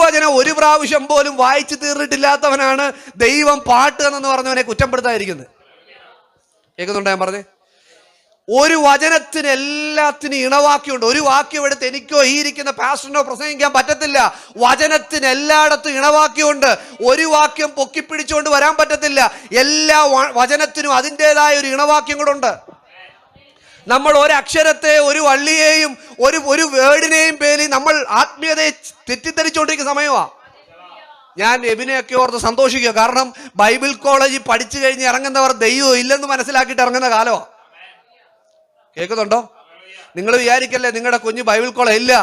തിരുവചനം ഒരു പ്രാവശ്യം പോലും വായിച്ചു തീർന്നിട്ടില്ലാത്തവനാണ് ദൈവം പാട്ട് എന്ന് പറഞ്ഞവനെ കുറ്റപ്പെടുത്താതിരിക്കുന്നത്. കേൾക്കുന്നുണ്ടോ ഞാൻ പറഞ്ഞേ? ഒരു വചനത്തിന് എല്ലാത്തിനും ഇണവാക്യമുണ്ട്. ഒരു വാക്യം എടുത്ത് എനിക്കോ ഈ ഇരിക്കുന്ന പാസ്റ്ററിനോ പ്രസംഗിക്കാൻ പറ്റത്തില്ല. വചനത്തിന് എല്ലായിടത്തും ഇണവാക്യമുണ്ട്. ഒരു വാക്യം പൊക്കിപ്പിടിച്ചുകൊണ്ട് വരാൻ പറ്റത്തില്ല. എല്ലാ വചനത്തിനും അതിൻ്റെതായ ഒരു ഇണവാക്യം കൂടെ ഉണ്ട്. നമ്മൾ ഒരക്ഷരത്തെ, ഒരു വള്ളിയെയും, ഒരു വേർഡിനെയും പേരി നമ്മൾ ആത്മീയതയെ തെറ്റിദ്ധരിച്ചുകൊണ്ടിരിക്കുന്ന സമയമാണ്. ഞാൻ എബിനെയൊക്കെ ഓർത്ത് സന്തോഷിക്കുക. കാരണം ബൈബിൾ കോളേജിൽ പഠിച്ചു കഴിഞ്ഞ് ഇറങ്ങുന്നവർ ദൈവം ഇല്ലെന്ന് മനസ്സിലാക്കിയിട്ട് ഇറങ്ങുന്ന കാലമാണ്. കേൾക്കുന്നുണ്ടോ? നിങ്ങൾ വിചാരിക്കല്ലേ നിങ്ങളുടെ കുഞ്ഞ് ബൈബിൾ കോളേജ് ഇല്ല,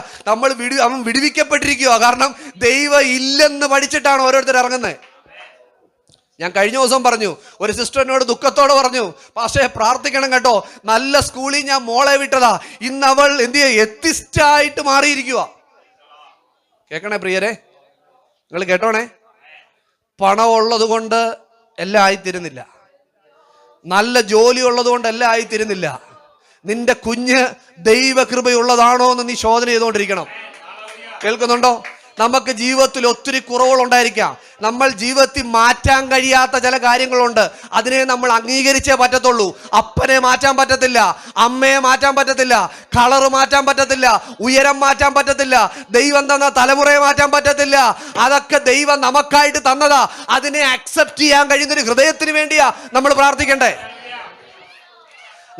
അവൻ വിടുവിക്കപ്പെട്ടിരിക്കുക. കാരണം ദൈവം ഇല്ലെന്ന് പഠിച്ചിട്ടാണ് ഓരോരുത്തർ ഇറങ്ങുന്നത്. ഞാൻ കഴിഞ്ഞ ദിവസം പറഞ്ഞു, ഒരു സിസ്റ്ററിനോട് ദുഃഖത്തോടെ പറഞ്ഞു, പക്ഷേ പ്രാർത്ഥിക്കണം കേട്ടോ, നല്ല സ്കൂളിൽ ഞാൻ മോളെ വിട്ടതാ, ഇന്ന് അവൾ എന്ത് ചെയ്യുക, എത്തിസ്റ്റായിട്ട് മാറിയിരിക്കുക. കേൾക്കണേ പ്രിയരെ, നിങ്ങൾ കേട്ടോണേ. പണം ഉള്ളത് കൊണ്ട് എല്ലാം ആയിത്തീരുന്നില്ല. നല്ല ജോലി ഉള്ളത് കൊണ്ട് എല്ലാം ആയിത്തീരുന്നില്ല. നിന്റെ കുഞ്ഞ് ദൈവകൃപയുള്ളതാണോ എന്ന് നീ ശോധന ചെയ്തുകൊണ്ടിരിക്കണം. കേൾക്കുന്നുണ്ടോ? നമുക്ക് ജീവിതത്തിൽ ഒത്തിരി കുറവുകളുണ്ടായിരിക്കാം. നമ്മൾ ജീവിതത്തിൽ മാറ്റാൻ കഴിയാത്ത ചില കാര്യങ്ങളുണ്ട്. അതിനെ നമ്മൾ അംഗീകരിച്ചേ പറ്റത്തുള്ളൂ. അപ്പനെ മാറ്റാൻ പറ്റത്തില്ല, അമ്മയെ മാറ്റാൻ പറ്റത്തില്ല, കളറ് മാറ്റാൻ പറ്റത്തില്ല, ഉയരം മാറ്റാൻ പറ്റത്തില്ല, ദൈവം തന്ന തലമുറയെ മാറ്റാൻ പറ്റത്തില്ല. അതൊക്കെ ദൈവം നമുക്കായിട്ട് തന്നതാ. അതിനെ അക്സെപ്റ്റ് ചെയ്യാൻ കഴിയുന്നൊരു ഹൃദയത്തിന് വേണ്ടിയാ നമ്മൾ പ്രാർത്ഥിക്കണ്ടേ.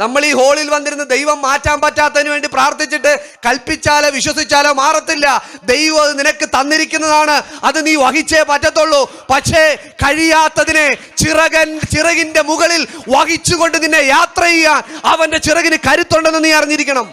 നമ്മൾ ഈ ഹോളിൽ വന്നിരുന്ന് ദൈവം മാറ്റാൻ പറ്റാത്തതിന് വേണ്ടി പ്രാർത്ഥിച്ചിട്ട് കൽപ്പിച്ചാലോ വിശ്വസിച്ചാലോ മാറത്തില്ല. ദൈവം അത് നിനക്ക് തന്നിരിക്കുന്നതാണ്, അത് നീ വഹിച്ചേ പറ്റത്തുള്ളൂ. പക്ഷേ കഴിയാത്തതിനെ ചിറകിന്റെ മുകളിൽ വഹിച്ചുകൊണ്ട് നിന്നെ യാത്ര ചെയ്യാൻ അവന്റെ ചിറകിന് കരുത്തുണ്ടെന്ന് നീ അറിഞ്ഞിരിക്കണം.